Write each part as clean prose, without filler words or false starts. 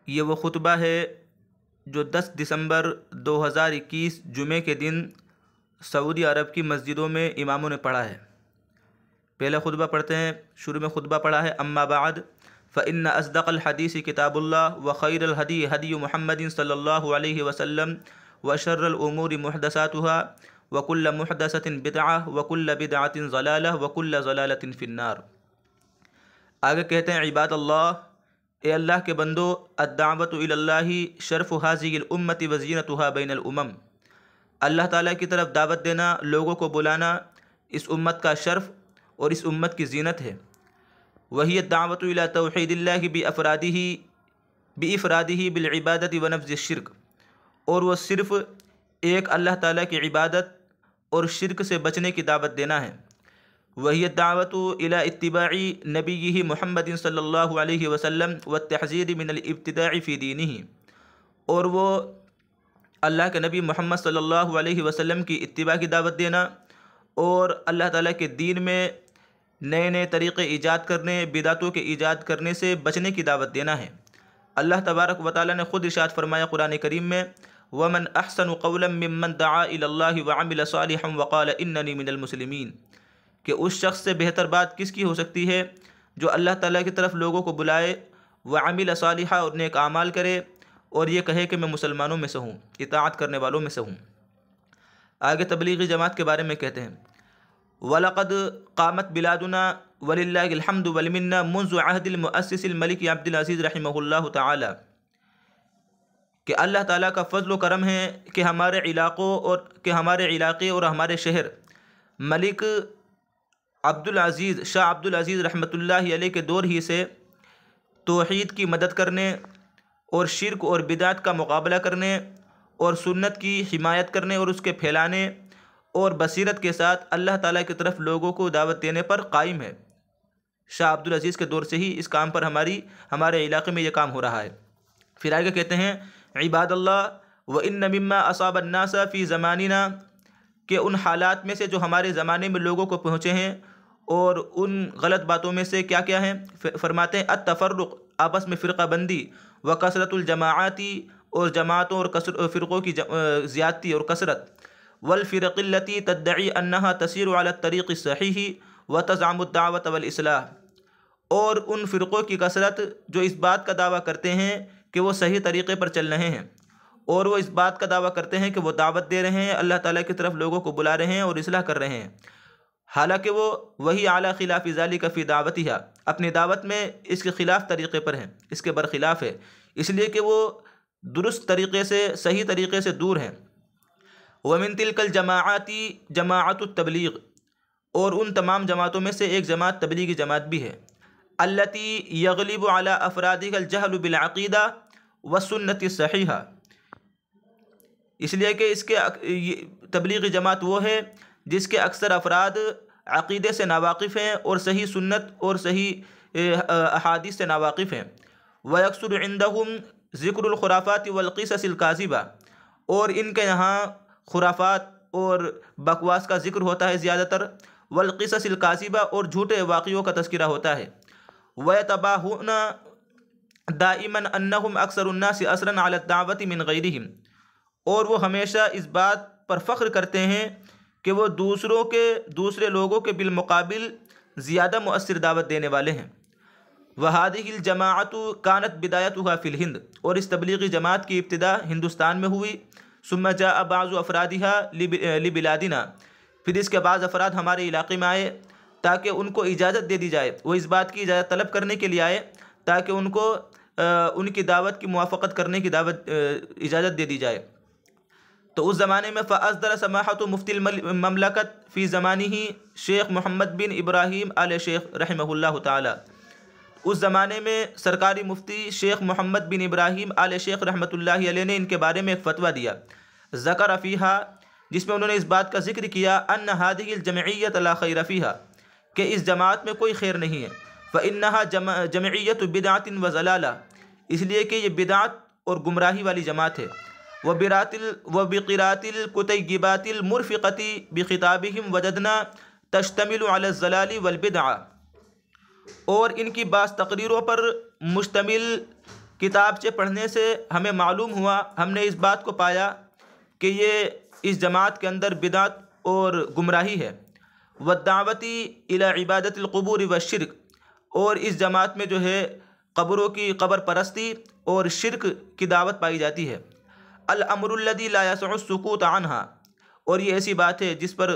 یہ وہ خطبہ ہے جو 10 دسمبر 2021 جمعے کے دن سعودی عرب کی مسجدوں میں اماموں نے پڑھا ہے۔ پہلا خطبہ پڑھتے ہیں۔ شروع میں خطبہ پڑھا ہے، اما بعد فإن اصدق الحدیث کتاب اللہ وخیر الہدی ہدی محمد صلی اللہ علیہ وسلم وشر الامور محدثاتها وکل محدثۃ بدعہ وکل بدعۃ ضلالہ وکل ضلالۃ فی النار۔ آگے کہتے ہیں، عباد اللہ، اے اللہ کے بندو، الدعوۃ الی اللہ شرف هذه الامۃ وزینتها بین الامم، اللہ تعالیٰ کی طرف دعوت دینا، لوگوں کو بلانا، اس امت کا شرف اور اس امت کی زینت ہے۔ وہی الدعوۃ الی توحید اللہ بافرادہ بالعبادۃ ونبذ الشرک، اور وہ صرف ایک اللہ تعالیٰ کی عبادت اور شرک سے بچنے کی دعوت دینا ہے۔ وہی الدعوۃ الی اتباع نبیہ محمد صلی اللہ علیہ وسلم والتحذیر من الابتداع فی دینہ، اور وہ اللہ کے نبی محمد صلی اللہ علیہ وسلم کی اتباع کی دعوت دینا اور اللہ تعالیٰ کے دین میں نئے نئے طریقے ایجاد کرنے، بدعتوں کے ایجاد کرنے سے بچنے کی دعوت دینا ہے۔ اللہ تبارک و تعالیٰ نے خود ارشاد فرمایا قرآن کریم میں، وَمَنْ أَحْسَنُ قَوْلًا مِّمَّنْ دَعَا إِلَى اللَّهِ وَعَمِلَ صَالِحًا وَقَالَ إِنَّنِي مِنَ الْمُسْلِمِينَ، کہ اس شخص سے بہتر بات کس کی ہو سکتی ہے جو اللہ تعالیٰ کی طرف لوگوں کو بلائے، وَعَمِلَ صَالِحًا، اور نیک اعمال کرے، اور یہ کہے کہ میں مسلمانوں میں سے ہوں، اطاعت کرنے والوں میں سے ہوں۔ آگے تبلیغی جماعت کے بارے میں کہتے ہیں، وَلَقَدْ قَامَتْ بِلَادُنَا وَلِلَّهِ الْحَمْدُ وَالْمِنَّةُ مُنذُ عَهْدِ الْمُؤَسِّسِ الْمَلِكِ عبد العزیز رحمہ اللہ تعالی، کہ اللہ تعالیٰ کا فضل و کرم ہے کہ ہمارے علاقے اور ہمارے شہر ملک شاہ عبد العزیز رحمۃ اللہ علیہ کے دور ہی سے توحید کی مدد کرنے اور شرک اور بدعت کا مقابلہ کرنے اور سنت کی حمایت کرنے اور اس کے پھیلانے اور بصیرت کے ساتھ اللہ تعالیٰ کی طرف لوگوں کو دعوت دینے پر قائم ہے۔ شاہ عبد العزیز کے دور سے ہی اس کام پر ہمارے علاقے میں یہ کام ہو رہا ہے۔ پھر آگے کہتے ہیں، عباد اللہ، وَإِنَّ مِمَّا أَصَابَ النَّاسَ فِي زَمَانِنَا، کہ ان حالات میں سے جو ہمارے زمانے میں لوگوں کو پہنچے ہیں اور ان غلط باتوں میں سے کیا کیا ہیں، فرماتے ہیں، التفرق، آپس میں فرقہ بندی، وکثرت الجماعات، اور جماعتوں اور فرقوں کی زیادتی اور کثرت، والفرق التي تدعی انہا تسیر علی الطریق الصحیح وتزعم الدعوۃ والاصلاح، اور ان فرقوں کی کثرت جو اس بات کا دعویٰ کرتے ہیں کہ وہ صحیح طریقے پر چل رہے ہیں، اور وہ اس بات کا دعویٰ کرتے ہیں کہ وہ دعوت دے رہے ہیں، اللہ تعالیٰ کی طرف لوگوں کو بلا رہے ہیں اور اصلاح کر رہے ہیں، حالانکہ وہ وہی اعلیٰ خلاف ذالک فی دعوتہا، اپنی دعوت میں اس کے خلاف طریقے پر ہیں، اس کے برخلاف ہے، اس لیے کہ وہ درست طریقے سے، صحیح طریقے سے دور ہیں۔ ومن تلک الجماعات جماعت التبلیغ، اور ان تمام جماعتوں میں سے ایک جماعت تبلیغی جماعت بھی ہے، التی یغلب علی افرادها الجہل بالعقیدہ والسنت الصحیحہ، اس لیے کہ تبلیغی جماعت وہ ہے جس کے اکثر افراد عقیدے سے ناواقف ہیں اور صحیح سنت اور صحیح احادیث سے ناواقف ہیں۔ وَيَكْثُرُ عِنْدَهُمْ ذِكْرُ الْخُرَافَاتِ وَالْقِصَصِ الْكَاذِبَةِ، اور ان کے یہاں خرافات اور بکواس کا ذکر ہوتا ہے زیادہ تر، والقصص الکاذبہ، اور جھوٹے واقعوں کا تذکرہ ہوتا ہے۔ وَيَتَبَاهُونَ دَائِمًا أَنَّهُمْ أَكْثَرُ النَّاسِ أَثْرًا عَلَى الدَّعْوَةِ مِنْ غَيْرِهِمْ، اور وہ ہمیشہ اس بات پر فخر کرتے ہیں کہ وہ دوسرے لوگوں کے بالمقابل زیادہ مؤثر دعوت دینے والے ہیں۔ وَهَذِهِ الْجَمَاعَةُ كَانَتْ بِدَايَتُهَا فِي الْهِنْد، اور اس تبلیغی جماعت کی ابتدا ہندوستان میں ہوئی۔ ثم جاء بعض افرادها لبلادنا، پھر اس کے بعض افراد ہمارے علاقے میں آئے تاکہ ان کو اجازت دے دی جائے، وہ اس بات کی اجازت طلب کرنے کے لیے آئے تاکہ ان کو ان کی دعوت کی موافقت کرنے کی اجازت دے دی جائے۔ تو اس زمانے میں فأصدر سماحة مفتی المملکت فی زمانہ شیخ محمد بن ابراہیم آل شیخ رحمہ اللہ تعالی، اس زمانے میں سرکاری مفتی شیخ محمد بن ابراہیم آل شیخ رحمۃ اللہ علیہ نے ان کے بارے میں ایک فتویٰ دیا، ذکر فیہا، جس میں انہوں نے اس بات کا ذکر کیا، ان هذه الجمعیۃ لا خیر فیہا، کہ اس جماعت میں کوئی خیر نہیں ہے، فانها جمعیۃ بدعۃ وضلالہ، اس لیے کہ یہ بدعت اور گمراہی والی جماعت ہے، وبقراءۃ الکتیبات المرفقۃ بخطابہم وجدنا تشتمل علی الضلال والبدعہ، اور ان کی بعض تقریروں پر مشتمل کتابچے پڑھنے سے ہمیں معلوم ہوا، ہم نے اس بات کو پایا کہ یہ اس جماعت کے اندر بدعت اور گمراہی ہے۔ والدعوتی الی عبادت القبور والشرک، اور اس جماعت میں جو ہے قبروں کی قبر پرستی اور شرک کی دعوت پائی جاتی ہے۔ الامر الذی لا یسع السکوت عنہا، اور یہ ایسی بات ہے جس پر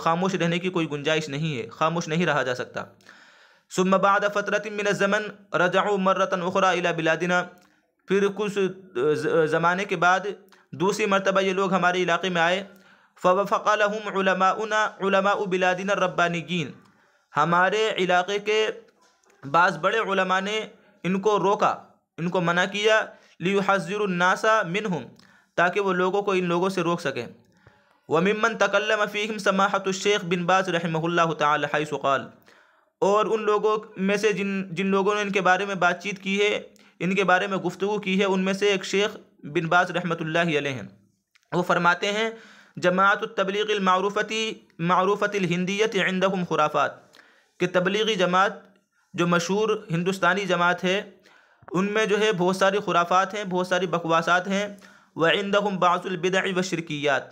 خاموش رہنے کی کوئی گنجائش نہیں ہے، خاموش نہیں رہا جا سکتا۔ ثم بعد فترۃ من الزمن رجعوا مرۃ اخرى الى بلادنا، پھر کچھ زمانے کے بعد دوسری مرتبہ یہ لوگ ہمارے علاقے میں آئے۔ فوفق لهم علماؤنا علماء بلادنا الربانیین، ہمارے علاقے کے بعض بڑے علماء نے ان کو روکا، ان کو منع کیا، لیحذروا الناس منہم، تاکہ وہ لوگوں کو ان لوگوں سے روک سکیں۔ وممن تکلم فیہم سماحۃ الشیخ بن باز رحمہ اللہ تعالی حیث قال، اور ان لوگوں میں سے جن لوگوں نے ان کے بارے میں بات چیت کی ہے، ان کے بارے میں گفتگو کی ہے، ان میں سے ایک شیخ بن باز رحمۃ اللہ علیہ ہیں۔ وہ فرماتے ہیں جماعت التبلیغ معروفت الہندیت عندہم خرافات، کہ تبلیغی جماعت جو مشہور ہندوستانی جماعت ہے ان میں جو ہے بہت ساری خرافات ہیں، بہت ساری بکواسات ہیں۔ وعندہم بعض البدع والشرکیات،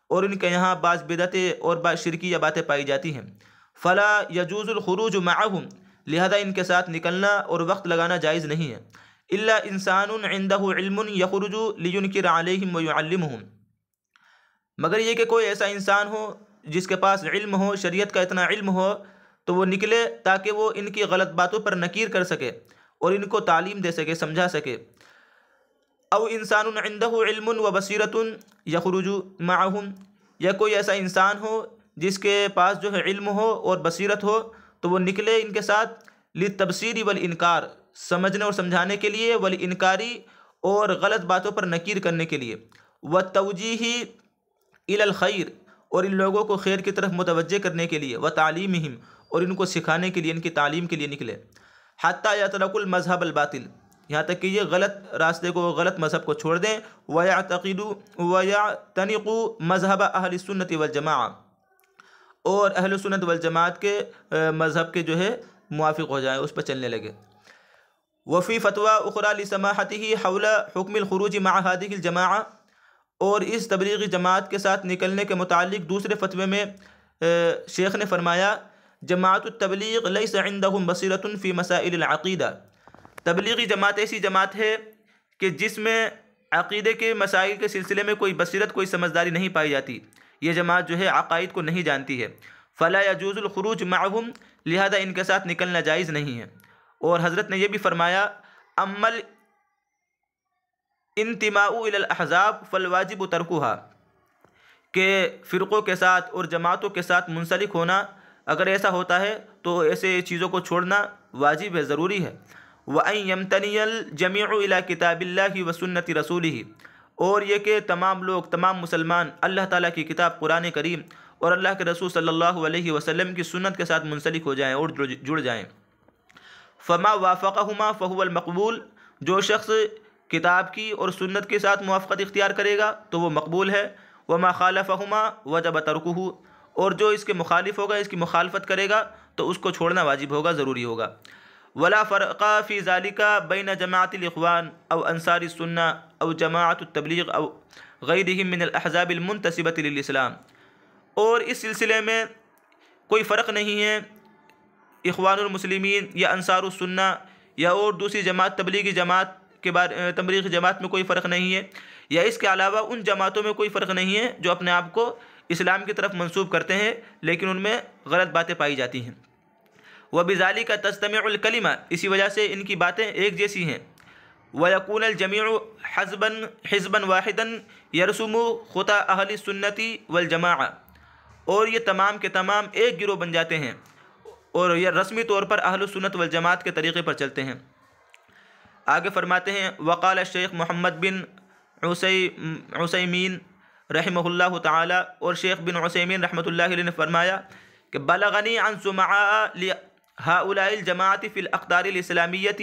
اور ان کے یہاں بعض بدعتیں اور بعض شرکیہ باتیں پائی جاتی ہیں۔ فلا یجوز الخروج معہم، لہذا ان کے ساتھ نکلنا اور وقت لگانا جائز نہیں ہے۔ الا انسان عندہ علم یخرج لینکر علیہم ویعلمہم، مگر یہ کہ کوئی ایسا انسان ہو جس کے پاس علم ہو، شریعت کا اتنا علم ہو، تو وہ نکلے تاکہ وہ ان کی غلط باتوں پر نکیر کر سکے اور ان کو تعلیم دے سکے، سمجھا سکے۔ او انسان عندہ علم وبصیرۃ یخرج معہم، یا کوئی ایسا انسان ہو جس کے پاس جو ہے علم ہو اور بصیرت ہو، تو وہ نکلے ان کے ساتھ للتبصیر والانکار، سمجھنے اور سمجھانے کے لیے، والانکاری اور غلط باتوں پر نکیر کرنے کے لیے، والتوجیہ الی الخیر، اور ان لوگوں کو خیر کی طرف متوجہ کرنے کے لیے، وتعلیمہم، اور ان کو سکھانے کے لیے، ان کی تعلیم کے لیے نکلے۔ حتی یترکوا المذہب الباطل، یہاں تک کہ یہ غلط راستے کو، غلط مذہب کو چھوڑ دیں۔ وَيَعْتَنِقُوا مذہب اہل السنت والجماعہ، اور اہل سنت والجماعت کے مذہب کے جو ہے موافق ہو جائیں، اس پر چلنے لگے۔ وفی فتویٰ اخرى لسماحتہ حول حکم الخروج مع هذه الجماعہ، اور اس تبلیغی جماعت کے ساتھ نکلنے کے متعلق دوسرے فتوے میں شیخ نے فرمایا جماعت التبلیغ لیس عندهم بصیرۃ فی مسائل العقیدہ، تبلیغی جماعت ایسی جماعت ہے کہ جس میں عقیدے کے مسائل کے سلسلے میں کوئی بصیرت، کوئی سمجھداری نہیں پائی جاتی، یہ جماعت جو ہے عقائد کو نہیں جانتی ہے۔ فلا یجوز الخروج معہم، لہذا ان کے ساتھ نکلنا جائز نہیں ہے۔ اور حضرت نے یہ بھی فرمایا اما الانتماء الی الاحزاب فالواجب ترکھا، کہ فرقوں کے ساتھ اور جماعتوں کے ساتھ منسلک ہونا، اگر ایسا ہوتا ہے تو ایسے چیزوں کو چھوڑنا واجب ہے، ضروری ہے۔ وَأَن يَمْتَنِيَ الْجَمِيعُ إِلَىٰ كِتَابِ اللَّهِ وَسُنَّةِ رَسُولِهِ، اور یہ کہ تمام لوگ، تمام مسلمان اللہ تعالیٰ کی کتاب قرآن کریم اور اللہ کے رسول صلی اللہ علیہ وسلم کی سنت کے ساتھ منسلک ہو جائیں اور جڑ جائیں۔ فما وافقہما فهو المقبول، جو شخص کتاب کی اور سنت کے ساتھ موافقت اختیار کرے گا تو وہ مقبول ہے۔ وما خالفہما وجب ترکہ، اور جو اس کے مخالف ہوگا، اس کی مخالفت کرے گا تو اس کو چھوڑنا واجب ہوگا، ضروری ہوگا۔ ولا فرق فی ذالک بین جماعت الاخوان او انصار السنہ او جماعت التبلیغ او غیرہم من الاحزاب المنتسبۃ للاسلام، اور اس سلسلے میں کوئی فرق نہیں ہے اخوان المسلمین یا انصار السنہ یا اور دوسری جماعت، تبلیغی جماعت تبلیغی جماعت میں کوئی فرق نہیں ہے، یا اس کے علاوہ ان جماعتوں میں کوئی فرق نہیں ہے جو اپنے آپ کو اسلام کی طرف منسوب کرتے ہیں لیکن ان میں غلط باتیں پائی جاتی ہیں۔ وبذالک تجتمع الکلمہ، اسی وجہ سے ان کی باتیں ایک جیسی ہیں۔ ویکون الجمیع حزبا واحدا یرسم خطی اہل السنت والجماعہ، اور یہ تمام کے تمام ایک گروہ بن جاتے ہیں اور یہ رسمی طور پر اہل السنت والجماعت کے طریقے پر چلتے ہیں۔ آگے فرماتے ہیں وقال الشیخ محمد بن عثیمین رحمہ اللہ تعالی، اور شیخ بن عثیمین رحمۃ اللہ علیہ نے فرمایا کہ بلغنی عن سمعاء هؤلاء الجماعت فی الاقطار الاسلامیت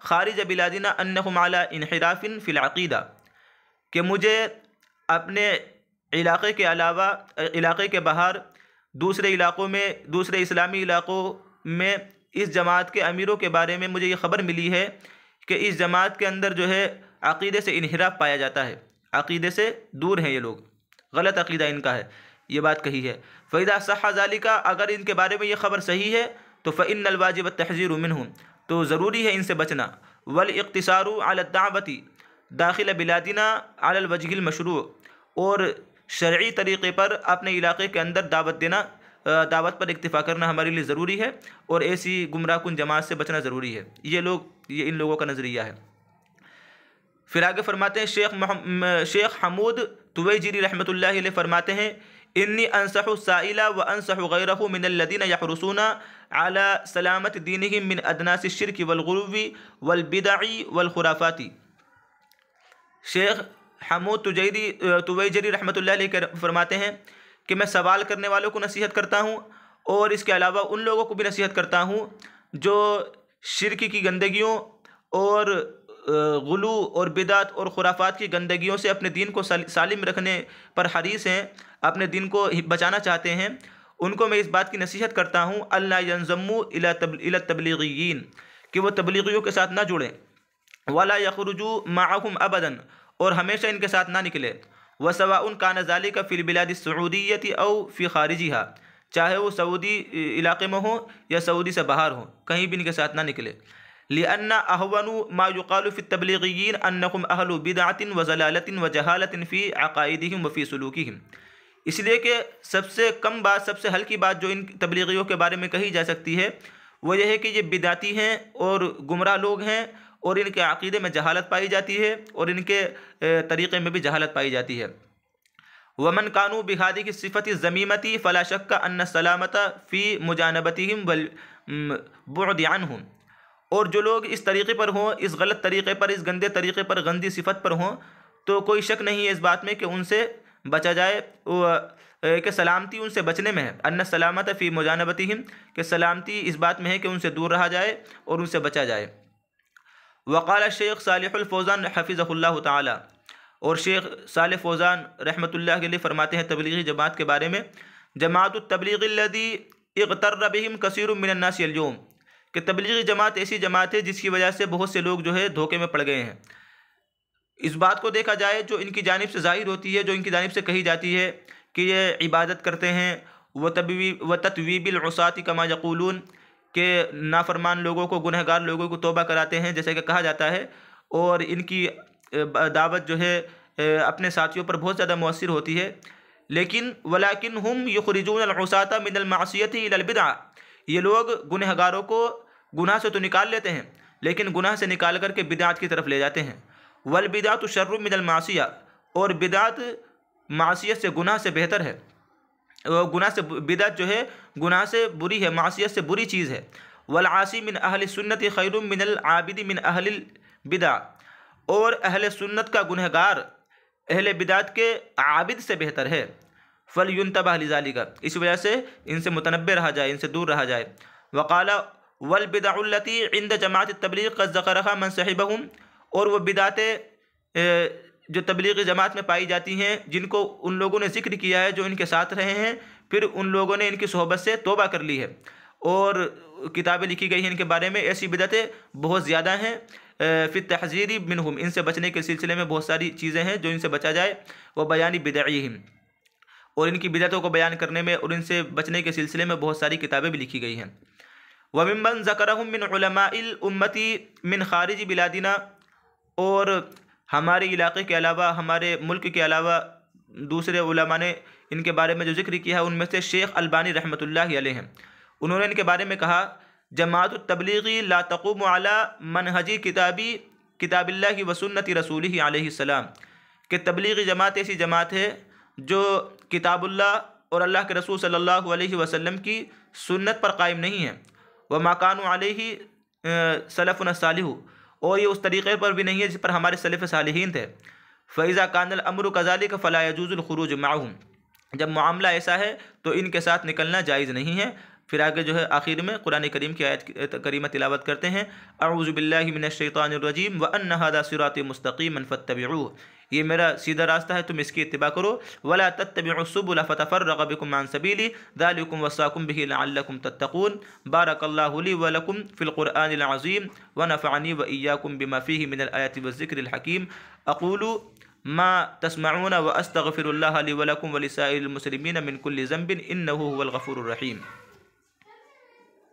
خارج بلادنا انہم علی انحراف فی العقیدہ، کہ مجھے اپنے علاقے کے علاوہ، علاقے کے باہر دوسرے علاقوں میں، دوسرے اسلامی علاقوں میں اس جماعت کے امیروں کے بارے میں مجھے یہ خبر ملی ہے کہ اس جماعت کے اندر جو ہے عقیدے سے انحراف پایا جاتا ہے، عقیدے سے دور ہیں یہ لوگ، غلط عقیدہ ان کا ہے، یہ بات کہی ہے۔ فَإِذَا صَحَّ ذَلِكَ، اگر ان کے بارے میں یہ خبر صحیح ہے تو فَإِنَّ الْوَاجِبَ التَّحْذِيرُ مِنْهُمْ، تو ضروری ہے ان سے بچنا، وَالْاِقْتِصَارُ عَلَى الدَّعْوَةِ داخل بلادنا عَلَى الْوَجْهِ الْمَشْرُوعِ، اور شرعی طریقے پر اپنے علاقے کے اندر دعوت دینا، دعوت پر اکتفا کرنا ہمارے لیے ضروری ہے، اور ایسی گمراہ کن جماعت سے بچنا ضروری ہے۔ یہ ان لوگوں کا نظریہ ہے۔ پھر آگے فرماتے ہیں شیخ حمود تویجری رحمۃ اللہ علیہ فرماتے ہیں انی انصح السائل وانصح غیرہ من الذین یحرصون علی سلامت دینہم من ادناس الشرک والغلو والبدع والخرافات۔ شیخ حمود تویجری رحمۃ اللہ علیہ فرماتے ہیں کہ میں سوال کرنے والوں کو نصیحت کرتا ہوں، اور اس کے علاوہ ان لوگوں کو بھی نصیحت کرتا ہوں جو شرک کی گندگیوں اور غلو اور بدعت اور خرافات کی گندگیوں سے اپنے دین کو سالم رکھنے پر حریص ہیں، اپنے دین کو بچانا چاہتے ہیں، ان کو میں اس بات کی نصیحت کرتا ہوں اللہ ینضموا الی التبلیغیین، کہ وہ تبلیغیوں کے ساتھ نہ جڑیں، ولا یخرجوا معهم ابدا، اور ہمیشہ ان کے ساتھ نہ نکلے، وسواء کان ذلک فی البلاد السعودیہ او فی خارجہا، چاہے وہ سعودی علاقے میں ہوں یا سعودی سے باہر ہوں، کہیں بھی ان کے ساتھ نہ نکلے۔ لأن أهون ما يقال في التبلیغیین أنهم أهل بدعة وضلالة وجہالة في عقائدهم وفي سلوکهم، اس لیے کہ سب سے کم بات، سب سے ہلکی بات جو ان تبلیغیوں کے بارے میں کہی جا سکتی ہے وہ یہ ہے کہ یہ بدعتی ہیں اور گمراہ لوگ ہیں، اور ان کے عقیدے میں جہالت پائی جاتی ہے، اور ان کے طریقے میں بھی جہالت پائی جاتی ہے۔ ومن كانوا بهذه الصفة الذميمة فلا شك ان السلامة في مجانبتهم والبعد عنهم، اور جو لوگ اس طریقے پر ہوں، اس غلط طریقے پر، اس گندے طریقے پر، گندی صفت پر ہوں، تو کوئی شک نہیں ہے اس بات میں کہ ان سے بچا جائے، کہ سلامتی ان سے بچنے میں ہے، ان السلامة في مجانبتهم، کہ سلامتی اس بات میں ہے کہ ان سے دور رہا جائے اور ان سے بچا جائے۔ وقال الشیخ صالح الفوزان حفظہ اللہ تعالی، اور شیخ صالح فوزان رحمۃ اللہ علیہ فرماتے ہیں تبلیغی جماعت کے بارے میں جماعت التبلیغ الذی اغتر بهم کثیر من الناس اليوم، کہ تبلیغی جماعت ایسی جماعت ہے جس کی وجہ سے بہت سے لوگ جو ہے دھوکے میں پڑ گئے ہیں۔ اس بات کو دیکھا جائے جو ان کی جانب سے ظاہر ہوتی ہے، جو ان کی جانب سے کہی جاتی ہے کہ یہ عبادت کرتے ہیں، وتتویب العصاة کما یقولون، کہ نافرمان لوگوں کو، گنہگار لوگوں کو توبہ کراتے ہیں جیسے کہ کہا جاتا ہے، اور ان کی دعوت جو ہے اپنے ساتھیوں پر بہت زیادہ مؤثر ہوتی ہے، لیکن ولیکن ہم یخرجون العصاة من المعصیۃ الی البدع، یہ لوگ گنہگاروں کو گناہ سے تو نکال لیتے ہیں لیکن گناہ سے نکال کر کے بدعت کی طرف لے جاتے ہیں۔ والبدعۃ شر من المعصیہ، اور بدعت معصیت سے، گناہ سے بہتر ہے، گناہ سے، بدعت جو ہے گناہ سے بری ہے، معصیت سے بری چیز ہے۔ والعاصی من اہل السنت خیر من العابد من اہل البدع، اور اہل سنت کا گنہگار اہل بدعت کے عابد سے بہتر ہے۔ فَلْيُنْتَبَهْ لِذَلِكَ، اس وجہ سے ان سے متنبہ رہا جائے، ان سے دور رہا جائے۔ وقال والبدع التي عند جماعت التبلیغ قد ذکرها من صحبهم، اور وہ بدعتیں جو تبلیغی جماعت میں پائی جاتی ہیں جن کو ان لوگوں نے ذکر کیا ہے جو ان کے ساتھ رہے ہیں، پھر ان لوگوں نے ان کی صحبت سے توبہ کر لی ہے، اور کتابیں لکھی گئی ہیں ان کے بارے میں، ایسی بدعتیں بہت زیادہ ہیں۔ فی التحذیر منہم، ان سے بچنے کے سلسلے میں بہت ساری چیزیں ہیں جو ان سے بچا جائے، وہ بیان بدعیہم، اور ان کی بدعتوں کو بیان کرنے میں اور ان سے بچنے کے سلسلے میں بہت ساری کتابیں بھی لکھی گئی ہیں۔ وممن ذکرہم من علماء الامتی من خارج بلادنا، اور ہمارے علاقے کے علاوہ، ہمارے ملک کے علاوہ دوسرے علماء نے ان کے بارے میں جو ذکر کیا ہے ان میں سے شیخ البانی رحمۃ اللہ علیہ ہیں، انہوں نے ان کے بارے میں کہا جماعت التبلیغی لا تقوم علی منہج کتاب اللہ و سنت رسولہ علیہ السلام، کہ تبلیغی جماعت ایسی جماعت ہے جو کتاب اللہ اور اللہ کے رسول صلی اللہ علیہ وسلم کی سنت پر قائم نہیں ہے، وما كانوا علیہ سلفنا الصالح، اور یہ اس طریقے پر بھی نہیں ہے جس پر ہمارے سلف صالحین تھے۔ فَإِذَا كَانَ الْأَمْرُ كَذَلِكَ فَلَا يَجُوزُ الْخُرُوجُ مَعَهُمْ، جب معاملہ ایسا ہے تو ان کے ساتھ نکلنا جائز نہیں ہے۔ پھر آگے جو ہے آخر میں قرآن کریم کی آیت کریمہ تلاوت کرتے ہیں، اعوذ باللہ من الشیطان الرجیم وَأَنَّ هَذَا صِرَاطِي مُسْتَقِيمًا فَاتَّبِعُوهُ یہ میرا سیدھا راستہ ہے، تم اس کی اتباع کرو۔ ولا تتبعوا السبل فتفرق بكم عن سبيلي ذلكم وصاكم به لعلكم تتقون۔ بارك الله لي ولكم في القرآن العظيم ونفعني وإياكم بما فيه من الآيات والذكر الحكيم۔ أقول ما تسمعون وأستغفر الله لي ولكم ولسائر المسلمين من كل ذنب إنه هو الغفور الرحيم۔